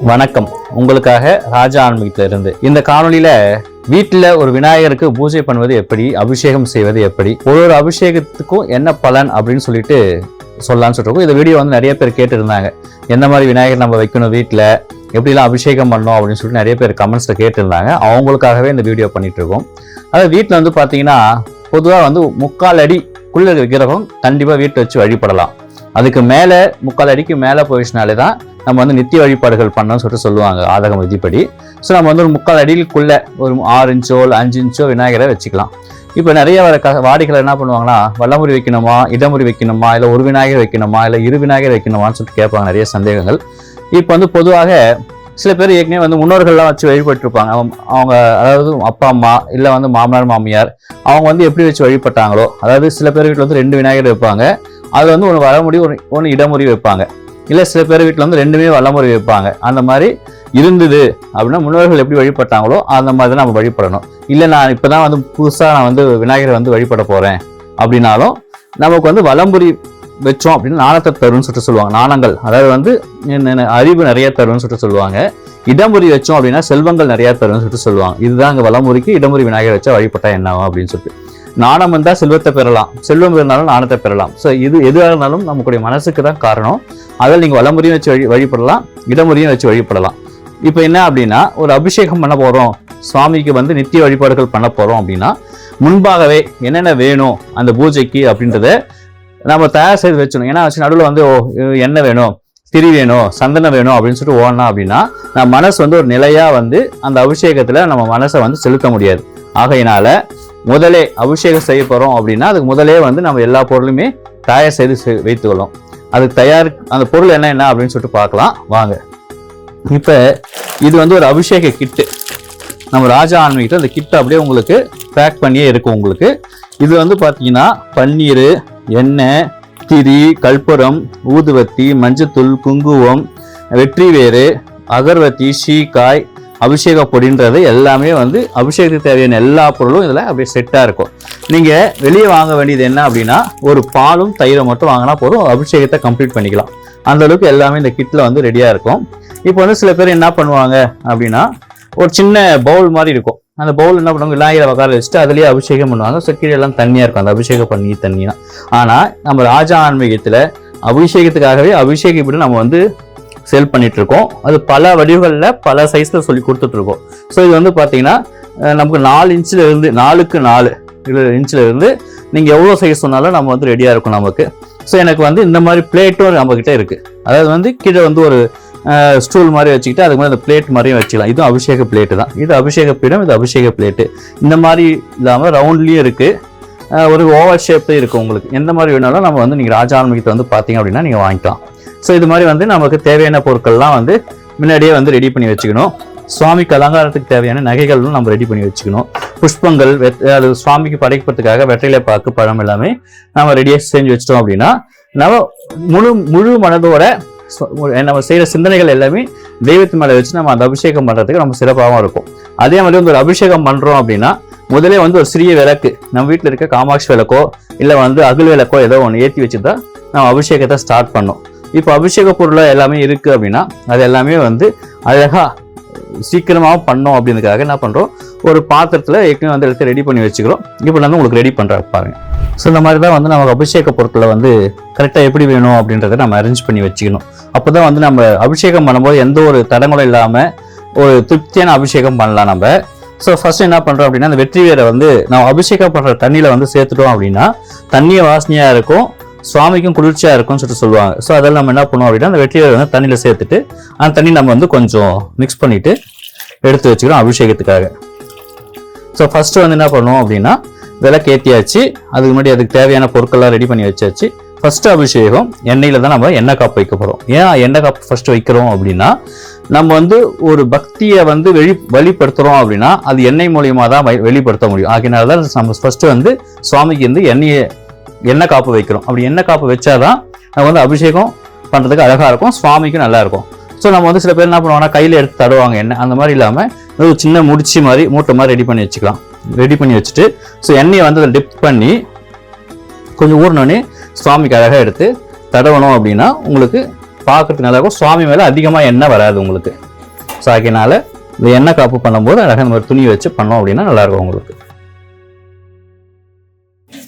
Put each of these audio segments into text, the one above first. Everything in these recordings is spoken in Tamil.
வணக்கம். உங்களுக்காக ராஜா ஆன்மீகத்திலிருந்து இந்த காணொலியில வீட்டில் ஒரு விநாயகருக்கு பூஜை பண்ணுவது எப்படி, அபிஷேகம் செய்வது எப்படி, ஒரு அபிஷேகத்துக்கும் என்ன பலன் அப்படின்னு சொல்லிட்டு சொல்லலாம்னு சொல்லிருக்கோம். இந்த வீடியோ வந்து நிறைய பேர் கேட்டு இருந்தாங்க, எந்த மாதிரி விநாயகர் நம்ம வைக்கணும், வீட்டில் எப்படிலாம் அபிஷேகம் பண்ணணும் அப்படின்னு சொல்லிட்டு நிறைய பேர் கமெண்ட்ஸ்ல கேட்டிருந்தாங்க. அவங்களுக்காகவே இந்த வீடியோ பண்ணிட்டு இருக்கோம். அதாவது வீட்டில் வந்து பார்த்தீங்கன்னா பொதுவாக வந்து 3/4 அடிக்குள்ள விக்கிரகம் கண்டிப்பாக வீட்டில் வச்சு வழிபடலாம். அதுக்கு மேலே 3/4 அடிக்கு மேலே போயிடுச்சுனாலே தான் நம்ம வந்து நித்திய வழிபாடுகள் பண்ணோம்னு சொல்லிட்டு சொல்லுவாங்க ஆதகம் விதிப்படி. ஸோ நம்ம வந்து ஒரு 3/4 அடிக்குள்ள ஒரு 6 இன்ச்சோ 5 இன்ச்சோ விநாயகரை வச்சுக்கலாம். இப்போ நிறைய வாடிக்கையாளர் என்ன பண்ணுவாங்கன்னா, வல்லமுறை வைக்கணுமா, இடமுறை வைக்கணுமா, இல்லை ஒரு விநாயகர் வைக்கணுமா, இல்லை 2 விநாயகர் வைக்கணுமான்னு சொல்லிட்டு கேட்பாங்க, நிறைய சந்தேகங்கள். இப்போ வந்து பொதுவாக சில பேர் ஏற்கனவே வந்து முன்னோர்கள்லாம் வச்சு வழிபட்டுருப்பாங்க. அவங்க அதாவது அப்பா அம்மா இல்லை வந்து மாமனார் மாமியார் அவங்க வந்து எப்படி வச்சு வழிபட்டாங்களோ, அதாவது சில பேர் வீட்டில் வந்து 2 விநாயகர் வைப்பாங்க. அது வந்து ஒன்று வலமுறை ஒன்று இடமுறை வைப்பாங்க. இல்லை சில பேர் வீட்டில் வந்து 2மே வலமுறை வைப்பாங்க. அந்த மாதிரி இருந்தது அப்படின்னா முன்னோர்கள் எப்படி வழிபட்டாங்களோ அந்த மாதிரி தான் நம்ம வழிபடணும். இல்லை நான் இப்போ தான் வந்து புதுசாக நான் வந்து விநாயகரை வந்து வழிபட போகிறேன் அப்படின்னாலும் நமக்கு வந்து வலம்புரி வச்சோம் அப்படின்னு நாணத்தை தரும்னு சொல்லிட்டு சொல்லுவாங்க. நாணங்கள் அதாவது வந்து அறிவு நிறைய தரும்னு சொல்லிட்டு சொல்லுவாங்க. இடமுறை வச்சோம் அப்படின்னா செல்வங்கள் நிறைய தரும்னு சொல்லிட்டு சொல்லுவாங்க. இதுதான் அங்கே வலமுறைக்கு இடமுறை விநாயகர் வச்சா வழிபட்டா என்ன ஆகும் அப்படின்னு சொல்லிட்டு. நாணம் இருந்தால் செல்வத்தை பெறலாம், செல்வம் இருந்தாலும் நாணத்தை பெறலாம். ஸோ இது எதுவாக இருந்தாலும் நமக்குடைய மனசுக்கு தான் காரணம். அதில் நீங்கள் வலமுறையும் வச்சு வழிபடலாம், இடமுறையும் வச்சு வழிபடலாம். இப்போ என்ன அப்படின்னா, ஒரு அபிஷேகம் பண்ண போகிறோம், சுவாமிக்கு வந்து நித்திய வழிபாடுகள் பண்ண போகிறோம் அப்படின்னா முன்பாகவே என்னென்ன வேணும் அந்த பூஜைக்கு அப்படின்றத நம்ம தயார் செய்து வச்சிடணும். ஏன்னா வச்சு நடுவில் வந்து எண்ணெய் வேணும், திரி வேணும், சந்தனம் வேணும் அப்படின்னு சொல்லிட்டு ஓடனா அப்படின்னா நம்ம மனசு வந்து ஒரு நிலையாக வந்து அந்த அபிஷேகத்தில் நம்ம மனசை வந்து செலுத்த முடியாது. ஆகையினால முதலே அபிஷேகம் செய்ய போகிறோம் அப்படின்னா அதுக்கு முதலே வந்து நம்ம எல்லா பொருளுமே தயார் செய்து வைத்துக்கொள்ளும். அதுக்கு அந்த பொருள் என்ன அப்படின்னு சொல்லிட்டு பார்க்கலாம் வாங்க. இப்போ இது வந்து ஒரு அபிஷேக கிட்டு. நம்ம ராஜா ஆன்மீகத்தில் அந்த கிட்டு அப்படியே உங்களுக்கு பேக் பண்ணியே இருக்கும். உங்களுக்கு இது வந்து பார்த்தீங்கன்னா பன்னீர், எண்ணெய், திரி, கற்பூரம், ஊதுவத்தி, மஞ்சத்தூள், குங்குமம், வெற்றிவேறு, அகர்வத்தி, சீக்காய், அபிஷேக பொடின்றது எல்லாமே வந்து அபிஷேகத்துக்கு தேவையான எல்லா பொருளும் இதில் அப்படியே செட்டாக இருக்கும். நீங்கள் வெளியே வாங்க வேண்டியது என்ன அப்படின்னா ஒரு பாலும் தயிரும் மட்டும் வாங்கினா போதும், அபிஷேகத்தை கம்ப்ளீட் பண்ணிக்கலாம். அந்த அளவுக்கு எல்லாமே இந்த கிட்டில் வந்து ரெடியாக இருக்கும். இப்போ வந்து சில பேர் என்ன பண்ணுவாங்க அப்படின்னா ஒரு சின்ன பவுல் மாதிரி இருக்கும். அந்த பவுல் என்ன பண்ணுவாங்க, விநாயகரை உட்கார வச்சுட்டு அதுலேயே அபிஷேகம் பண்ணுவாங்க. ஸோ கீழே எல்லாம் தண்ணியாக இருக்கும், அந்த அபிஷேகம் பண்ணி தண்ணியா. ஆனால் நம்ம ராஜா ஆன்மீகத்தில் அபிஷேகத்துக்காகவே அபிஷேகம் இப்படி நம்ம வந்து சேல் பண்ணிட்டு இருக்கோம். அது பல வடிவுகளில் பல சைஸில் சொல்லி கொடுத்துட்டு இருக்கோம். ஸோ இது வந்து பார்த்தீங்கன்னா நமக்கு 4 இன்ச்சில் இருந்து 4x 4 இன்ச்சில் இருந்து நீங்கள் எவ்வளோ சைஸ் சொன்னாலும் நம்ம வந்து ரெடியாக இருக்கும் நமக்கு. ஸோ எனக்கு வந்து இந்த மாதிரி பிளேட்டும் நம்மக்கிட்ட இருக்குது. அதாவது வந்து கீழே வந்து ஒரு ஸ்டூல் மாதிரி வச்சுக்கிட்டு அதுக்கு மாதிரி அந்த பிளேட் மாதிரியும் வச்சுக்கலாம். இதுவும் அபிஷேக பிளேட்டு தான். இது அபிஷேக பீடம், இது அபிஷேக பிளேட்டு. இந்த மாதிரி இல்லாமல் ரவுண்ட்லேயும் இருக்குது, ஒரு ஓவல் ஷேப்லேயும் இருக்குது. உங்களுக்கு எந்த மாதிரி வேணாலும் நம்ம வந்து நீங்கள் ராஜா ஆன்மீகத்தை வந்து பார்த்தீங்க அப்படின்னா நீங்கள் வாங்கிக்கலாம். ஸோ இது மாதிரி வந்து நமக்கு தேவையான பொருட்கள்லாம் வந்து முன்னாடியே வந்து ரெடி பண்ணி வச்சுக்கணும். சுவாமிக்கு அலங்காரத்துக்கு தேவையான நகைகளும் நம்ம ரெடி பண்ணி வச்சுக்கணும். புஷ்பங்கள், அது சுவாமிக்கு படைக்கிறதுக்காக வெற்றிலை பாக்கு, பழம் எல்லாமே நம்ம ரெடியாக செஞ்சு வச்சிட்டோம் அப்படின்னா நம்ம முழு மனதோட நம்ம செய்கிற சிந்தனைகள் எல்லாமே தெய்வத்து மேலே வச்சு நம்ம அந்த அபிஷேகம் பண்ணுறதுக்கு நம்ம சிறப்பாகவும் இருக்கும். அதே மாதிரி வந்து ஒரு அபிஷேகம் பண்ணுறோம் அப்படின்னா முதலே வந்து ஒரு சிறிய விளக்கு, நம்ம வீட்டில் இருக்க காமாட்சி விளக்கோ இல்லை வந்து அகல் விளக்கோ ஏதோ ஒன்று ஏற்றி வச்சு தான் நம்ம அபிஷேகத்தை ஸ்டார்ட் பண்ணோம். இப்போ அபிஷேக பொருள் எல்லாமே இருக்குது அப்படின்னா அது எல்லாமே வந்து அழகாக சீக்கிரமாக பண்ணோம் அப்படின்றதுக்காக என்ன பண்ணுறோம், ஒரு பாத்திரத்தில் ஏற்கனவே வந்து எடுத்து ரெடி பண்ணி வச்சுக்கிறோம். இப்போ வந்து உங்களுக்கு ரெடி பண்ணுறாங்க பாருங்க. ஸோ இந்த மாதிரி தான் வந்து நமக்கு அபிஷேக பொருட்களை வந்து கரெக்டாக எப்படி வேணும் அப்படின்றத நம்ம அரேஞ்ச் பண்ணி வச்சுக்கணும். அப்போ தான் வந்து நம்ம அபிஷேகம் பண்ணும்போது எந்த ஒரு தடங்களும் இல்லாமல் ஒரு திருப்தியான அபிஷேகம் பண்ணலாம் நம்ம. ஸோ ஃபர்ஸ்ட் என்ன பண்ணுறோம் அப்படின்னா அந்த வெற்றிவேரை வந்து நம்ம அபிஷேகம் பண்ணுற தண்ணியில் வந்து சேர்த்துட்டோம் அப்படின்னா தண்ணியை வாசனையாக இருக்கும், சுவாமிக்கும் குளிர்ச்சியாக இருக்கும்னு சொல்லிட்டு சொல்லுவாங்க. ஸோ அதெல்லாம் நம்ம என்ன பண்ணுவோம் அப்படின்னா அந்த வெற்றிவேரை வந்து தண்ணியில் சேர்த்துட்டு அந்த தண்ணி நம்ம வந்து கொஞ்சம் மிக்ஸ் பண்ணிவிட்டு எடுத்து வச்சுக்கிறோம் அபிஷேகத்துக்காக. ஸோ ஃபர்ஸ்ட்டு வந்து என்ன பண்ணுவோம் அப்படின்னா விளக்கு ஏற்றியாச்சு, அதுக்கு முன்னாடி அதுக்கு தேவையான பொருட்கள்லாம் ரெடி பண்ணி வச்சாச்சு. ஃபர்ஸ்ட் அபிஷேகம் எண்ணெயில் தான் நம்ம எண்ணெய் காப்பு வைக்க போகிறோம். ஏன் எண்ணெய் காப்பு ஃபர்ஸ்ட் வைக்கிறோம் அப்படின்னா நம்ம வந்து ஒரு பக்தியை வந்து வெளிப்படுத்துகிறோம் அப்படின்னா அது எண்ணெய் மூலியமாக தான் வெளிப்படுத்த முடியும். ஆகினால தான் நம்ம ஃபர்ஸ்ட் வந்து சுவாமிக்கு வந்து எண்ணெய் காப்பு வைக்கிறோம். அப்படி எண்ணெய் காப்பு வச்சாதான் நம்ம வந்து அபிஷேகம் பண்ணுறதுக்கு அழகாக இருக்கும், சுவாமிக்கும் நல்லா இருக்கும். ஸோ நம்ம வந்து சில பேர் என்ன பண்ணுவாங்கன்னா கையில் எடுத்து தருவாங்க எண்ணெய். அந்த மாதிரி இல்லாமல் ஒரு சின்ன முடிச்சு மாதிரி மூட்டை மாதிரி ரெடி பண்ணி வச்சுக்கலாம். ரெடி பண்ணி வச்சுட்டு ஸோ எண்ணெயை வந்து அதை டிப் பண்ணி கொஞ்சம் ஊறினோடனே சுவாமிக்கு அழகாக எடுத்து தடவணும் அப்படின்னா உங்களுக்கு பார்க்கறதுக்கு நல்லா இருக்கும். சுவாமி மேலே அதிகமாக எண்ணெய் வராது உங்களுக்கு. ஸோ அதனால இந்த எண்ணெய் காப்பு பண்ணும்போது அழகாக நம்ம துணி வச்சு பண்ணோம் அப்படின்னா நல்லாயிருக்கும் உங்களுக்கு.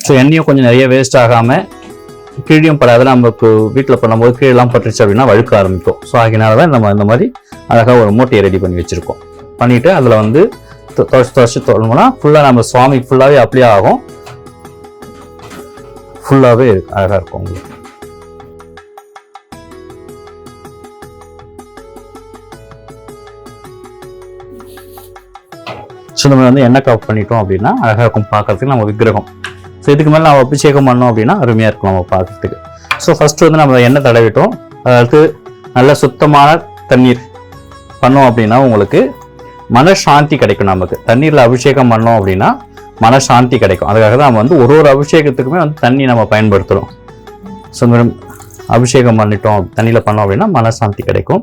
ஸோ எண்ணெயும் கொஞ்சம் நிறைய வேஸ்ட் ஆகாமல் கீழேயும் படாத நமக்கு வீட்டில் பண்ணும்போது கீழெல்லாம் பட்டுருச்சு அப்படின்னா வழுக்க ஆரம்பிக்கும். ஸோ அதனால தான் நம்ம இந்த மாதிரி அழகாக ஒரு மூட்டையை ரெடி பண்ணி வச்சுருக்கோம். பண்ணிவிட்டு அதில் வந்து துவச்சி தொடணும்னா ஃபுல்லாக நம்ம சுவாமி ஃபுல்லாகவே அப்ளை ஆகும், ஃபுல்லாகவே அழகாக இருக்கும் உங்களுக்கு. ஸோ நம்ம வந்து எண்ணெய் காப்பு பண்ணிட்டோம் அப்படின்னா அழகாக இருக்கும் பார்க்கறதுக்கு நம்ம விக்கிரகம். ஸோ இதுக்கு மேலே நம்ம அபிஷேகம் பண்ணோம் அப்படின்னா அருமையாக இருக்கும் நம்ம பார்க்கறதுக்கு. ஸோ ஃபஸ்ட்டு வந்து நம்ம எண்ணெய் தடவிட்டோம், அதாவது நல்ல சுத்தமான தண்ணீர் பண்ணோம் அப்படின்னா உங்களுக்கு மனசாந்தி கிடைக்கும். நமக்கு தண்ணீரில் அபிஷேகம் பண்ணோம் அப்படின்னா மனசாந்தி கிடைக்கும். அதுக்காக தான் நம்ம வந்து ஒரு அபிஷேகத்துக்குமே வந்து தண்ணி நம்ம பயன்படுத்துகிறோம். ஸோ அபிஷேகம் பண்ணிட்டோம் தண்ணியில் பண்ணோம் அப்படின்னா மனசாந்தி கிடைக்கும்.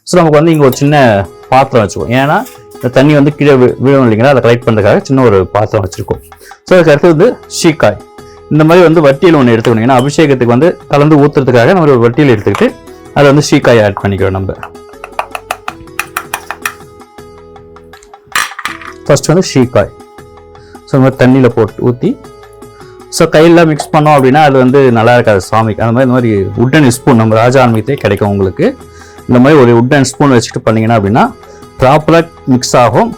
ஸோ நமக்கு வந்து இங்கே ஒரு சின்ன பாத்திரம் வச்சுக்கோம், ஏன்னா இந்த தண்ணி வந்து கீழே விழும் இல்லைங்களா, அதை கலெக்ட் பண்ணுறதுக்காக சின்ன ஒரு பாத்திரம் வச்சுருக்கோம். ஸோ அதுக்கு அடுத்து வந்து சீக்காய், இந்த மாதிரி வந்து வட்டியில் ஒன்று எடுத்துக்கணும். ஏன்னா அபிஷேகத்துக்கு வந்து கலந்து ஊற்றுறதுக்காக நம்ம ஒரு வட்டியில் எடுத்துக்கிட்டு அதை வந்து சீக்காய் ஆட் பண்ணிக்கிறோம். நம்ம ஃபர்ஸ்ட் வந்து சீக்காய் ஸோ இந்த மாதிரி தண்ணியில் போட்டு ஊற்றி ஸோ கையில் மிக்ஸ் பண்ணோம் அப்படின்னா அது வந்து நல்லா இருக்காது சுவாமிக்கு. அந்த மாதிரி இந்த மாதிரி உட்டன் ஸ்பூன் நம்ம ராஜா ஆன்மீகத்தே கிடைக்கும் உங்களுக்கு. இந்த மாதிரி ஒரு உட்டன் ஸ்பூன் வச்சுட்டு பண்ணிங்கன்னா அப்படின்னா ப்ராப்பராக மிக்ஸ் ஆகும்,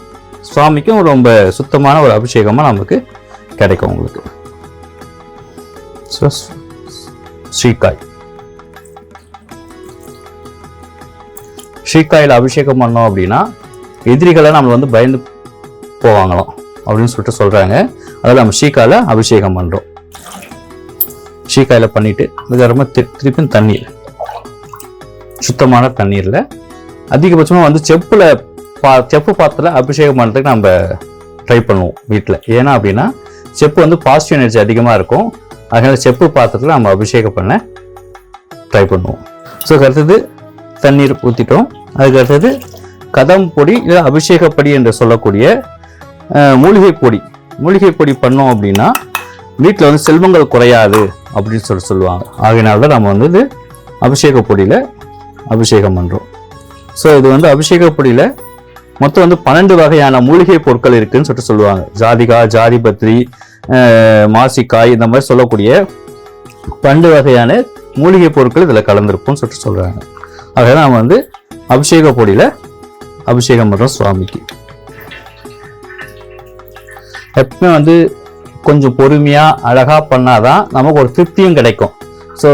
சுவாமிக்கும் ரொம்ப சுத்தமான ஒரு அபிஷேகமாக நமக்கு கிடைக்கும் உங்களுக்கு. ஸோ ஸ்ரீகாயில் அபிஷேகம் பண்ணோம் அப்படின்னா எதிரிகளை நம்ம வந்து பயந்து போவாங்களாம் அப்படின்னு சொல்லிட்டு சொல்கிறாங்க. அதில் நம்ம ஸ்ரீகாயில் அபிஷேகம் பண்ணுறோம். ஸ்ரீகாயில் பண்ணிவிட்டு அதுக்கப்புறமா திருப்பியும் தண்ணீர், சுத்தமான தண்ணீரில் அதிகபட்சமாக வந்து செப்பு பாத்திரத்தில் அபிஷேகம் பண்ணுறதுக்கு நம்ம ட்ரை பண்ணுவோம் வீட்டில். ஏன்னா அப்படின்னா செப்பு வந்து பாசிட்டிவ் எனர்ஜி அதிகமாக இருக்கும், அதனால் செப்பு பாத்திரத்தில் நம்ம அபிஷேகம் பண்ண ட்ரை பண்ணுவோம். ஸோ அடுத்தது தண்ணீர் ஊற்றிட்டோம். அதுக்கு அடுத்தது கதம் பொடி இல்லை அபிஷேகப்படி என்று சொல்லக்கூடிய மூலிகை பொடி பண்ணோம் அப்படின்னா வீட்டில் வந்து செல்வங்கள் குறையாது அப்படின்னு சொல்லுவாங்க. ஆகையினால தான் நம்ம வந்து இது அபிஷேக பொடியில் அபிஷேகம் பண்ணுறோம். ஸோ இது வந்து அபிஷேக பொடியில் மொத்தம் வந்து 12 வகையான மூலிகை பொருட்கள் இருக்குன்னு சொல்லிட்டு சொல்லுவாங்க. ஜாதிகா, ஜாதிபத்ரி, மாசிக்காய், இந்த மாதிரி சொல்லக்கூடிய 12 வகையான மூலிகை பொருட்கள் இதில் கலந்துருக்கும்னு சொல்லிட்டு சொல்கிறாங்க. ஆக நம்ம வந்து அபிஷேக பொடியில் அபிஷேகம் பண்ணுறோம் சுவாமிக்கு. எப்பவுமே வந்து கொஞ்சம் பொறுமையாக அழகாக பண்ணாதான் நமக்கு ஒரு திருப்தியும் கிடைக்கும். ஸோ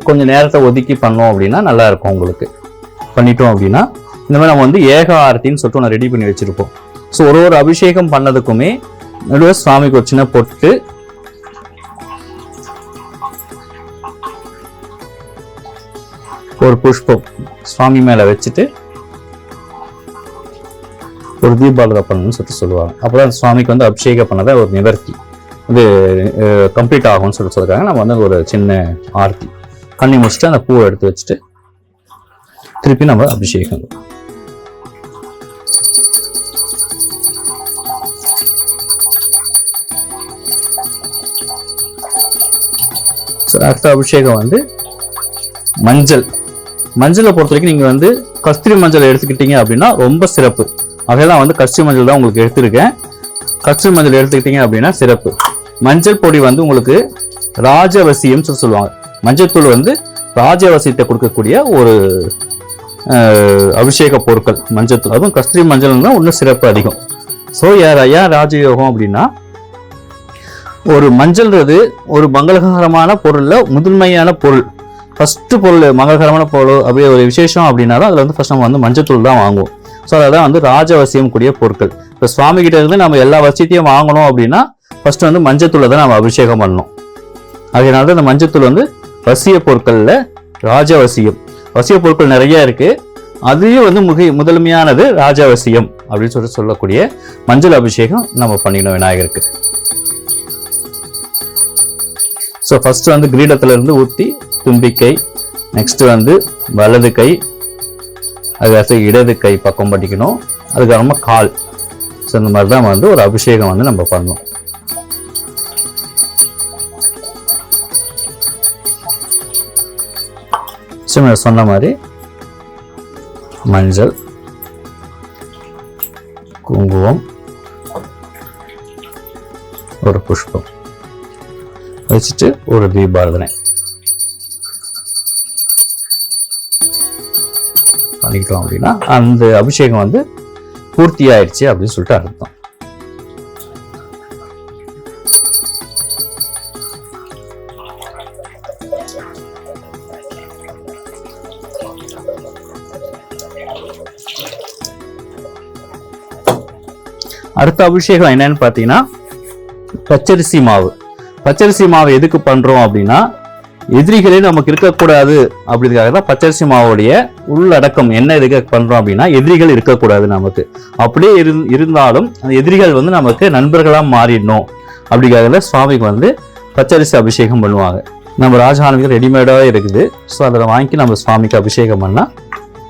கொஞ்சம் நேரத்தை ஒதுக்கி பண்ணோம் அப்படின்னா நல்லா இருக்கும் உங்களுக்கு. பண்ணிட்டோம் அப்படின்னா இந்த மாதிரி நம்ம வந்து ஏக ஆரத்தின்னு சொல்லிட்டு ஒன்று ரெடி பண்ணி வச்சுருப்போம். ஸோ ஒரு அபிஷேகம் பண்ணதுக்குமே நடுவில் சுவாமிக்கு ஒரு சின்ன பொட்டு, ஒரு புஷ்பம் சுவாமி மேலே வச்சுட்டு ஒரு தீபாவளி பண்ணணும்னு சொல்லிட்டு சொல்லுவாங்க. அப்போதான் சுவாமிக்கு வந்து அபிஷேகம் பண்ணதை ஒரு நிவர்த்தி இது கம்ப்ளீட் ஆகும்னு சொல்லிட்டு சொல்லிருக்காங்க. நம்ம வந்து ஒரு சின்ன ஆர்த்தி பண்ணி முடிச்சுட்டு அந்த பூவை எடுத்து வச்சுட்டு திருப்பி நம்ம அபிஷேகம். ஸோ அடுத்த அபிஷேகம் வந்து மஞ்சளை பொறுத்த வரைக்கும் நீங்கள் வந்து கஸ்தூரி மஞ்சள் எடுத்துக்கிட்டீங்க அப்படின்னா ரொம்ப சிறப்பு. அதெல்லாம் வந்து கஸ்தூரி மஞ்சள் தான் உங்களுக்கு எடுத்திருக்கேன். கஸ்தூரி மஞ்சள் எடுத்துக்கிட்டீங்க அப்படின்னா சிறப்பு. மஞ்சள் பொடி வந்து உங்களுக்கு ராஜவசியம் சொல்லுவாங்க. மஞ்சள் தூள் வந்து ராஜவசியத்தை கொடுக்கக்கூடிய ஒரு அபிஷேக பொருட்கள் மஞ்சள் தூள். அதுவும் கஸ்தூரி மஞ்சள் தான் இன்னும் சிறப்பு அதிகம். ஸோ ஏன் ராஜயோகம் அப்படின்னா ஒரு மஞ்சள்ன்றது ஒரு மங்களகரமான பொருளில் முதன்மையான பொருள், ஃபர்ஸ்ட் பொருள் மங்களகரமான பொருள் அப்படி ஒரு விசேஷம் அப்படின்னா தான் அதில் வந்து ஃபர்ஸ்ட் நம்ம வந்து மஞ்சள் தூள் தான் வாங்குவோம். ஸோ அதான் வந்து ராஜவசியம் கூடிய பொருட்கள். இப்போ சுவாமி கிட்ட இருந்து நம்ம எல்லா வசியத்தையும் வாங்கணும் அப்படின்னா ஃபர்ஸ்ட் வந்து மஞ்சத்தூளை தான் நம்ம அபிஷேகம் பண்ணணும். அதனால தான் இந்த மஞ்சத்தூள் வந்து வசிய பொருட்களில் ராஜவசியம். வசிய பொருட்கள் நிறைய இருக்கு, அதையும் வந்து முதன்மையானது ராஜவசியம் அப்படின்னு சொல்லக்கூடிய மஞ்சள் அபிஷேகம் நம்ம பண்ணிக்கணும் விநாயகருக்கு. ஸோ ஃபர்ஸ்ட் வந்து கிரீடத்துல இருந்து ஊற்றி தும்பிக்கை, நெக்ஸ்ட் வந்து வலது கை, அதுக்கடுத்து இடது கை பக்கம் படிக்கணும், அதுக்கப்புறமா கால். ஸோ இந்த மாதிரி தான் வந்து ஒரு அபிஷேகம் வந்து நம்ம பண்ணணும். சொன்ன மாதிரி மஞ்சள், குங்குமம், ஒரு புஷ்பம் வச்சுட்டு ஒரு தீபாராதனை பண்ணிக்கிட்டோம் அப்படின்னா அந்த அபிஷேகம் வந்து பூர்த்தி ஆயிடுச்சு அப்படின்னு சொல்லிட்டு அர்த்தம். அடுத்த அபிஷேகம் என்னன்னு பார்த்தீங்கன்னா பச்சரிசி மாவு. பச்சரிசி மாவு எதுக்கு பண்றோம் அப்படின்னா எதிரிகளே நமக்கு இருக்கக்கூடாது அப்படிங்கிறதுக்காக தான் பச்சரிசி மாவுடைய உள்ளடக்கம் என்ன எதுக்கு பண்றோம் அப்படின்னா எதிரிகள் இருக்கக்கூடாது நமக்கு. அப்படியே இருந்தாலும் அந்த எதிரிகள் வந்து நமக்கு நண்பர்களா மாறிடணும் அப்படிங்கிறதுல சுவாமிக்கு வந்து பச்சரிசி அபிஷேகம் பண்ணுவாங்க. நம்ம ராஜானுக்கு ரெடிமேடாவே இருக்குது. ஸோ அதில் வாங்கி நம்ம சுவாமிக்கு அபிஷேகம் பண்ணா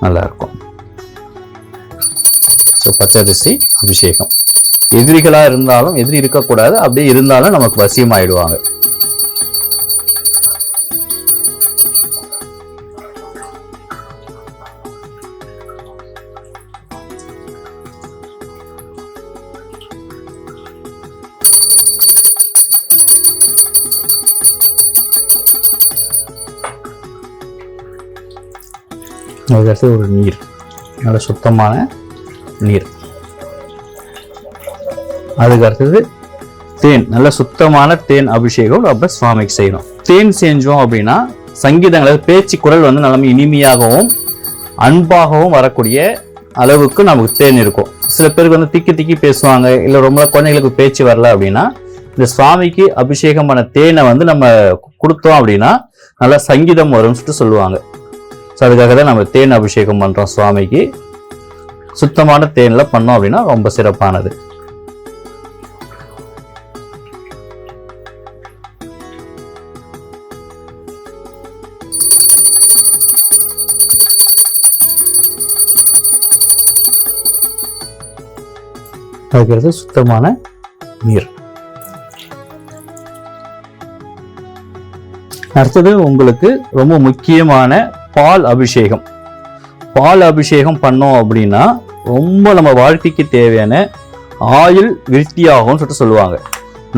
நல்லா இருக்கும். ஸோ பச்சரிசி அபிஷேகம் எதிரிகளா இருந்தாலும் எதிரி இருக்கக்கூடாது, அப்படியே இருந்தாலும் நமக்கு வசியம் ஆயிடுவாங்க. அதுக்கடுத்து ஒரு நீர், நல்ல சுத்தமான நீர். அதுக்கு அடுத்தது தேன், நல்ல சுத்தமான தேன் அபிஷேகம் அப்புறம் சுவாமிக்கு செய்யணும். தேன் செஞ்சோம் அப்படின்னா சங்கீதங்கள் பேச்சு குரல் வந்து நல்ல இனிமையாகவும் அன்பாகவும் வரக்கூடிய அளவுக்கு நமக்கு தேன் இருக்கும். சில பேருக்கு வந்து திக்கி திக்கி பேசுவாங்க, இல்லை ரொம்ப குழந்தைங்களுக்கு பேச்சு வரல அப்படின்னா இந்த சுவாமிக்கு அபிஷேகம் பண்ண தேனை வந்து நம்ம கொடுத்தோம் அப்படின்னா நல்லா சங்கீதம் வரும்னு சொல்லுவாங்க. ஸோ அதுக்காக தான் நம்ம தேன் அபிஷேகம் பண்ணுறோம் சுவாமிக்கு. சுத்தமான தேனில் பண்ணோம் அப்படின்னா ரொம்ப சிறப்பானது. அதுக்கு சுத்தமான நீர். அடுத்தது உங்களுக்கு ரொம்ப முக்கியமான பால் அபிஷேகம். பால் அபிஷேகம் பண்ணோம் அப்படின்னா ரொம்ப நம்ம வாழ்க்கைக்கு தேவையான ஆயுள் விருத்தியாகும்னு சொல்லுவாங்க.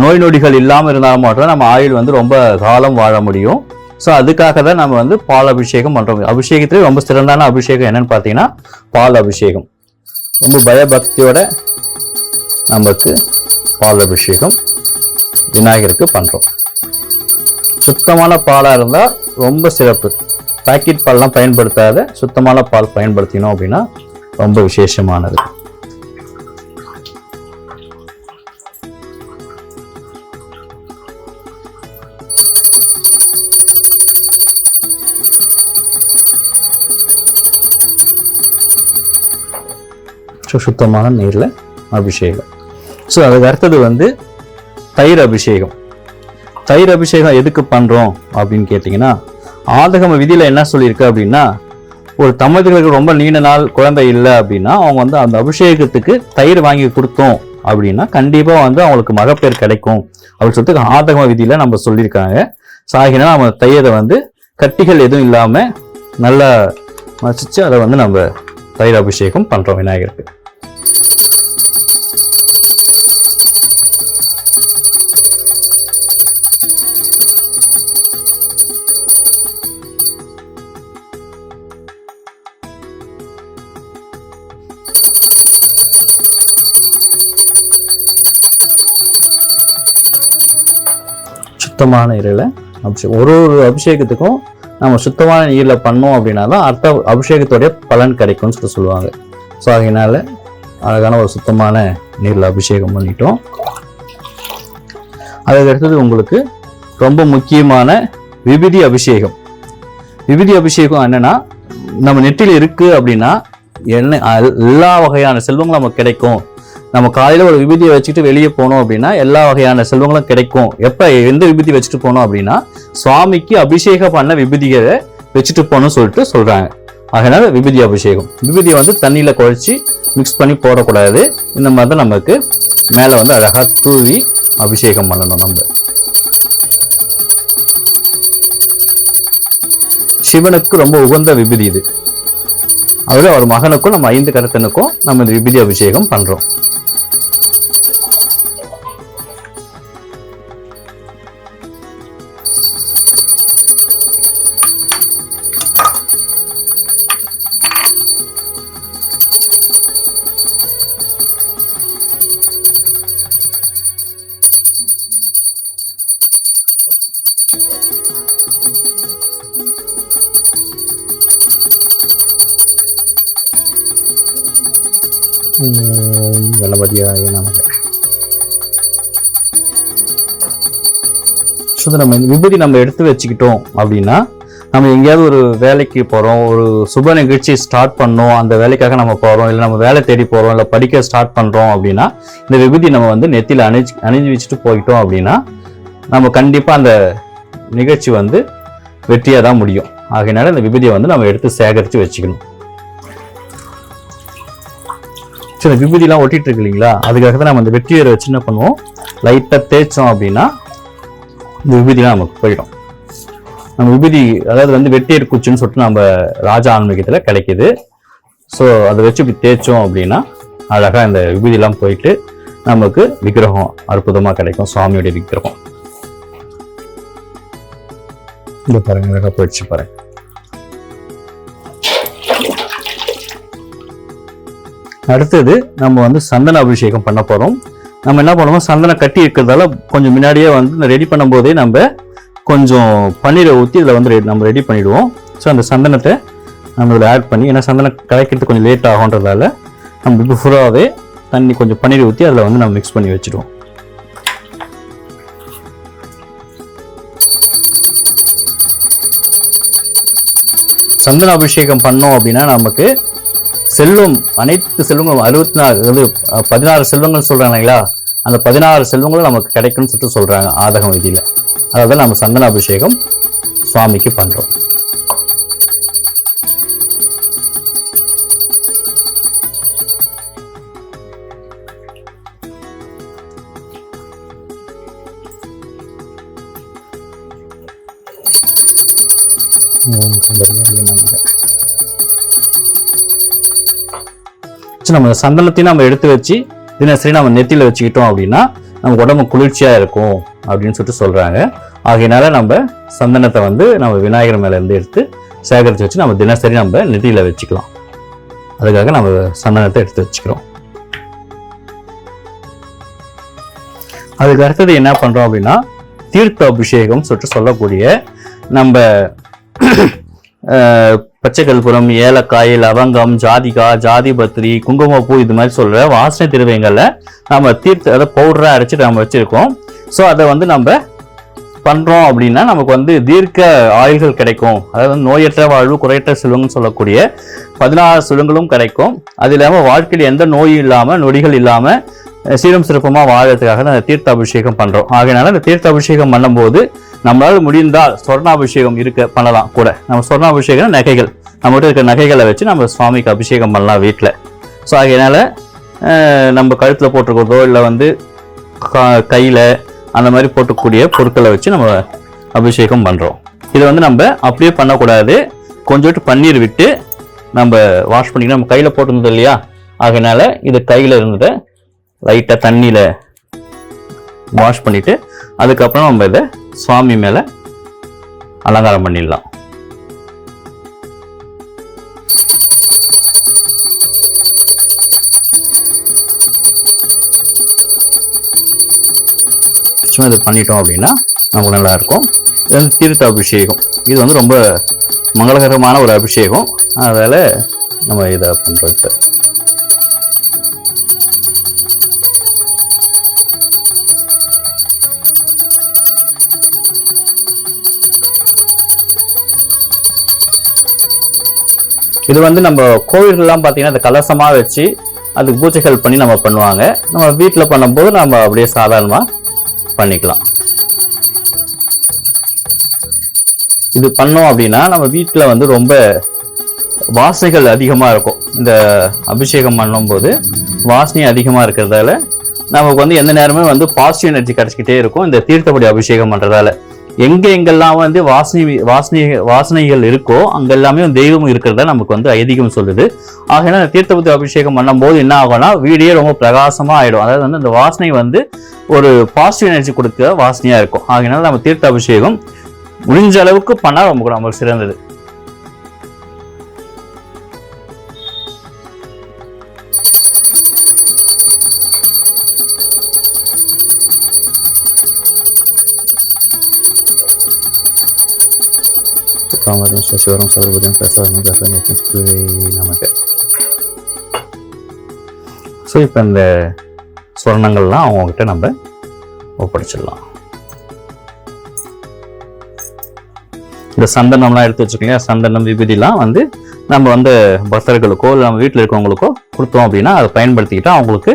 நோய் நொடிகள் இல்லாமல் இருந்தாலும் மட்டும் நம்ம ஆயுள் வந்து ரொம்ப காலம் வாழ முடியும். ஸோ அதுக்காக தான் நம்ம வந்து பால் அபிஷேகம் பண்றோம். அபிஷேகத்திலே ரொம்ப சிறந்தான அபிஷேகம் என்னன்னு பார்த்தீங்கன்னா பால் அபிஷேகம். ரொம்ப பயபக்தியோட நமக்கு பால் அபிஷேகம் விநாயகருக்கு பண்றோம். சுத்தமான பாலா இருந்தா ரொம்ப சிறப்பு. பாக்கெட் பால்லாம் பயன்படுத்தாத சுத்தமான பால் பயன்படுத்தினோம் அப்படின்னா ரொம்ப விசேஷமானது. சுத்தமான நீர்ல அபிஷேகம். ஸோ அதுக்கு அடுத்தது வந்து தயிர் அபிஷேகம். தயிர் அபிஷேகம் எதுக்கு பண்றோம் அப்படின்னு கேட்டீங்கன்னா ஆதகம விதியில என்ன சொல்லியிருக்கு அப்படின்னா ஒரு தம்பதிகளுக்கு ரொம்ப நீண்ட நாள் குழந்தை இல்லை அப்படின்னா அவங்க வந்து அந்த அபிஷேகத்துக்கு தயிர் வாங்கி கொடுத்தோம் அப்படின்னா கண்டிப்பா வந்து அவங்களுக்கு மகப்பேர் கிடைக்கும் அப்படின்னு சொல்லிட்டு ஆதகம விதியில நம்ம சொல்லியிருக்காங்க. சாகினா நம்ம தயிரை வந்து கட்டிகள் எதுவும் இல்லாம நல்லா மசிச்சு அதை வந்து நம்ம தயிர் அபிஷேகம் பண்றோம் விநாயகருக்கு. சுத்தமான நீரில் அபிஷேகம். ஒரு அபிஷேகத்துக்கும் நம்ம சுத்தமான நீரில் பண்ணோம் அப்படின்னா தான் அடுத்த அபிஷேகத்தோடைய பலன் கிடைக்கும்னு சொல்லுவாங்க. ஸோ அதனால அழகான ஒரு சுத்தமான நீரில் அபிஷேகம் பண்ணிட்டோம். அதுக்கு அடுத்தது உங்களுக்கு ரொம்ப முக்கியமான விபூதி அபிஷேகம். விபூதி அபிஷேகம் என்னன்னா நம்ம நெற்றியில் இருக்கு அப்படின்னா எல்லா வகையான செல்வங்களும் நமக்கு கிடைக்கும். நம்ம காலையில ஒரு விபூதியை வச்சுட்டு வெளியே போனோம் அப்படின்னா எல்லா வகையான செல்வங்களும் கிடைக்கும். எப்ப எந்த விபூதி வச்சுட்டு போனோம் அப்படின்னா சுவாமிக்கு அபிஷேகம் பண்ண விபூதிகளை வச்சுட்டு போகணும்னு சொல்லிட்டு சொல்றாங்க. அதனால விபூதி அபிஷேகம். விபூதியை வந்து தண்ணியில குழைச்சி மிக்ஸ் பண்ணி போடக்கூடாது. இந்த மாதிரி தான் நமக்கு மேல வந்து அழகா தூவி அபிஷேகம் பண்ணணும். நம்ம சிவனுக்கு ரொம்ப உகந்த விபூதி இது. அதுல அவர் மகனுக்கும் நம்ம 5 கரத்தனுக்கும் நம்ம இந்த விபூதி அபிஷேகம் பண்றோம். கணபதியாய நமக. ஸோ நம்ம இந்த விபூதி நம்ம எடுத்து வச்சுக்கிட்டோம் அப்படின்னா, நம்ம எங்கேயாவது ஒரு வேலைக்கு போகிறோம், ஒரு சுப நிகழ்ச்சி ஸ்டார்ட் பண்ணோம், அந்த வேலைக்காக நம்ம போகிறோம், இல்லை நம்ம வேலை தேடி போகிறோம், இல்லை படிக்க ஸ்டார்ட் பண்ணுறோம் அப்படின்னா, இந்த விபூதி நம்ம வந்து நெத்தியில் அணிஞ்சு வச்சுட்டு போயிட்டோம் அப்படின்னா நம்ம கண்டிப்பாக அந்த நிகழ்ச்சி வந்து வெற்றியாக தான் முடியும். ஆகையினால இந்த விபூதியை வந்து நம்ம எடுத்து சேகரித்து வச்சுக்கணும். சரி, விபூதிலாம் ஒட்டிட்டு இருக்கு இல்லைங்களா, அதுக்காக தான் நம்ம அந்த வெற்றியரை வச்சு என்ன பண்ணுவோம், லைட்டாக தேய்ச்சோம் அப்படின்னா இந்த விபூதிலாம் நமக்கு போயிடும். நம்ம விபூதி அதாவது வந்து வெட்டியர் குச்சின்னு சொல்லிட்டு நம்ம ராஜா ஆன்மீகத்தில் கிடைக்கிது. ஸோ அதை வச்சு இப்படி தேய்ச்சோம் அப்படின்னா அழகாக இந்த விபூதிலாம் போயிட்டு நமக்கு விக்கிரகம் அற்புதமாக கிடைக்கும். சுவாமியோடைய விக்கிரகம் இந்த பாருங்க, அழகாக போயிடுச்சு பாருங்க. அடுத்தது நம்ம வந்து சந்தன அபிஷேகம் பண்ண போகிறோம். நம்ம என்ன பண்ணுவோம், சந்தனம் கட்டி இருக்கிறதால கொஞ்சம் முன்னாடியே வந்து ரெடி பண்ணும் போதே நம்ம கொஞ்சம் பன்னீரை ஊற்றி இதில் வந்து நம்ம ரெடி பண்ணிவிடுவோம். ஸோ அந்த சந்தனத்தை நம்ம இதில் ஆட் பண்ணி, ஏன்னா சந்தனம் கலைக்கிறது கொஞ்சம் லேட் ஆகுன்றதால நம்ம பிஃபோராகவே தண்ணி கொஞ்சம் பன்னீர் ஊற்றி அதில் வந்து நம்ம மிக்ஸ் பண்ணி வச்சுடுவோம். சந்தன அபிஷேகம் பண்ணோம் அப்படின்னா நமக்கு செல்வம், அனைத்து செல்வங்களும் 16 செல்வங்கள் சொல்றாங்க இல்லைங்களா, அந்த 16 செல்வங்களும் நமக்கு கிடைக்கும்னு சொல்லிட்டு சொல்றாங்க ஆதகம் விதியில. அதாவது நம்ம சந்தன அபிஷேகம் சுவாமிக்கு பண்றோம். நம்ம சந்தனத்தையும் நம்ம எடுத்து வச்சு தினசரி நம்ம நெத்தியில் வச்சுக்கிட்டோம் அப்படின்னா நம்ம உடம்பு குளிர்ச்சியாக இருக்கும் அப்படின்னு சொல்லிட்டு சொல்கிறாங்க. ஆகையினால நம்ம சந்தனத்தை வந்து நம்ம விநாயகர் மேலேருந்து எடுத்து சேகரித்து வச்சு நம்ம தினசரி நம்ம நெத்தியில் வச்சுக்கலாம். அதுக்காக நம்ம சந்தனத்தை எடுத்து வச்சுக்கிறோம். அதுக்கு அடுத்தது என்ன பண்ணுறோம் அப்படின்னா, தீர்த்த அபிஷேகம் சொல்லிட்டு சொல்லக்கூடிய நம்ம பச்சை கற்பூரம், ஏலக்காய், லவங்கம், ஜாதிகா, ஜாதிபத்திரி, குங்குமப்பூ, இது மாதிரி சொல்ற வாசனை திரவியங்களை நம்ம தீர்த்து அதை பவுடராக அரைச்சிட்டு நம்ம வச்சிருக்கோம். ஸோ அதை வந்து நம்ம பண்றோம் அப்படின்னா நமக்கு வந்து தீர்க்க ஆயுள்கள் கிடைக்கும். அதாவது நோயற்ற வாழ்வு குறையற்ற செல்வங்கள்னு சொல்லக்கூடிய 16 செல்வங்களும் கிடைக்கும். அது இல்லாமல் வாழ்க்கையில் எந்த நோயும் இல்லாமல் நொடிகள் இல்லாமல் சீரும் சிறப்புமாக வாழறதுக்காக அந்த தீர்த்த அபிஷேகம் பண்றோம். ஆகையினால இந்த தீர்த்த அபிஷேகம் பண்ணும்போது நம்மளால முடிந்தால் சொர்ணாபிஷேகம் பண்ணலாம் கூட. நம்ம சொர்ணாபிஷேகம் நகைகள், நம்மகிட்ட இருக்கிற நகைகளை வச்சு நம்ம சுவாமிக்கு அபிஷேகம் பண்ணலாம் வீட்டில். ஸோ அதனால நம்ம கழுத்தில் போட்டிருக்கிறதோ இல்லை வந்து கையில் அந்த மாதிரி போட்டக்கூடிய பொருட்களை வச்சு நம்ம அபிஷேகம் பண்ணுறோம். இதை வந்து நம்ம அப்படியே பண்ணக்கூடாது, கொஞ்சோட்டு பன்னீர் விட்டு நம்ம வாஷ் பண்ணிக்கணும். நம்ம கையில் போட்டிருந்தது இல்லையா, அதனால இது கையில் இருந்ததை லைட்டாக தண்ணியில் வாஷ் பண்ணிவிட்டு அதுக்கப்புறம் நம்ம இதை சுவாமி மேலே அலங்காரம் பண்ணிடலாம். சும்மா இது பண்ணிட்டோம் அப்படின்னா நமக்கு நல்லா இருக்கும். இது வந்து தீர்த்த அபிஷேகம். இது வந்து ரொம்ப மங்களகரமான ஒரு அபிஷேகம். அதனால நம்ம இதை பண்ணுறோம். இப்போ இது வந்து நம்ம கோவில்கள்லாம் பார்த்தீங்கன்னா அந்த கலசமாக வச்சு அதுக்கு பூஜைகள் பண்ணி நம்ம பண்ணுவாங்க. நம்ம வீட்டில் பண்ணும்போது நம்ம அப்படியே சாதாரணமாக பண்ணிக்கலாம். இது பண்ணோம் அப்படின்னா நம்ம வீட்டில் வந்து ரொம்ப வாசனைகள் அதிகமாக இருக்கும். இந்த அபிஷேகம் பண்ணும்போது வாசனை அதிகமாக இருக்கிறதால நமக்கு வந்து எந்த நேரமே வந்து பாசிட்டிவ் எனர்ஜி கிடைச்சிக்கிட்டே இருக்கும். இந்த தீர்த்தப்படி அபிஷேகம் பண்ணுறதால எங்கெல்லாம் வந்து வாசனைகள் இருக்கோ அங்கெல்லாமே தெய்வம் இருக்கிறதா நமக்கு வந்து ஐதீகம் சொல்லுது. ஆகையினா தீர்த்தபதி அபிஷேகம் பண்ணும்போது என்ன ஆகும்னா வீடே ரொம்ப பிரகாசமா ஆயிடும். அதாவது வந்து அந்த வாசனை வந்து ஒரு பாசிட்டிவ் எனர்ஜி கொடுக்க வாசனையா இருக்கும். ஆகையினால நம்ம தீர்த்த அபிஷேகம் முடிஞ்ச அளவுக்கு பண்ணா நமக்கு சிறந்தது. சிவரம் சௌரபுஜம் பிரசாதம் நமக்கு. ஸோ இப்போ இந்த சொர்ணங்கள்லாம் அவங்கக்கிட்ட நம்ம ஒப்படைச்சிடலாம். இந்த சந்தனம்லாம் எடுத்து வச்சுக்கோங்க. சந்தனம் விபூதிலாம் வந்து நம்ம வந்து பக்தர்களுக்கோ இல்லை நம்ம வீட்டில் இருக்கவங்களுக்கோ கொடுத்தோம் அப்படின்னா அதை பயன்படுத்திக்கிட்டால் அவங்களுக்கு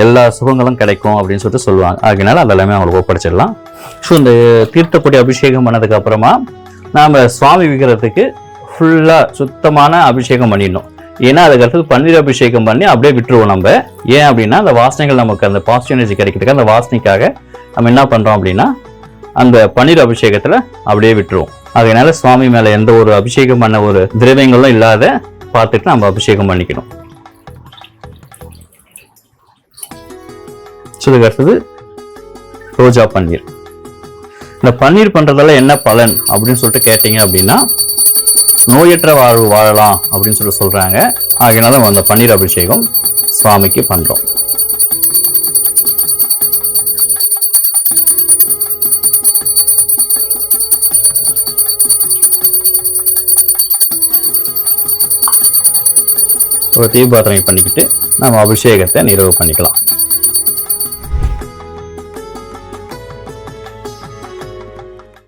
எல்லா சுகங்களும் கிடைக்கும் அப்படின்னு சொல்லிட்டு சொல்லுவாங்க. அதனால அதெல்லாமே அவங்களுக்கு ஒப்படைச்சிடலாம். ஸோ இந்த தீர்த்தப்படி அபிஷேகம் பண்ணதுக்கு அப்புறமா நாம் சுவாமி விக்கிரகத்துக்கு ஃபுல்லாக சுத்தமான அபிஷேகம் பண்ணிடணும். ஏன்னா அதுக்கடுத்தது பன்னீர் அபிஷேகம் பண்ணி அப்படியே விட்டுருவோம் நம்ம. ஏன் அப்படின்னா அந்த வாசனைகள் நமக்கு அந்த பாசிட்டிவ் எனர்ஜி கிடைக்கிறதுக்கு அந்த வாசனைக்காக நம்ம என்ன பண்ணுறோம் அப்படின்னா அந்த பன்னீர் அபிஷேகத்தில் அப்படியே விட்டுருவோம். அதனால சுவாமி மேலே எந்த ஒரு அபிஷேகம் பண்ண ஒரு திரவியங்களும் இல்லாத பார்த்துட்டு நம்ம அபிஷேகம் பண்ணிக்கணும். அதுக்கு அடுத்தது ரோஜா பன்னீர். இந்த பன்னீர் பண்றதால என்ன பலன் அப்படின்னு சொல்லிட்டு கேட்டீங்க அப்படின்னா நோயற்ற வாழ்வு வாழலாம் அப்படின்னு சொல்றாங்க. அதனால அந்த பன்னீர் அபிஷேகம் சுவாமிக்கு பண்றோம். ஒரு தீபாராதனை பண்ணிக்கிட்டு நம்ம அபிஷேகத்தை நிறைவு பண்ணிக்கலாம்.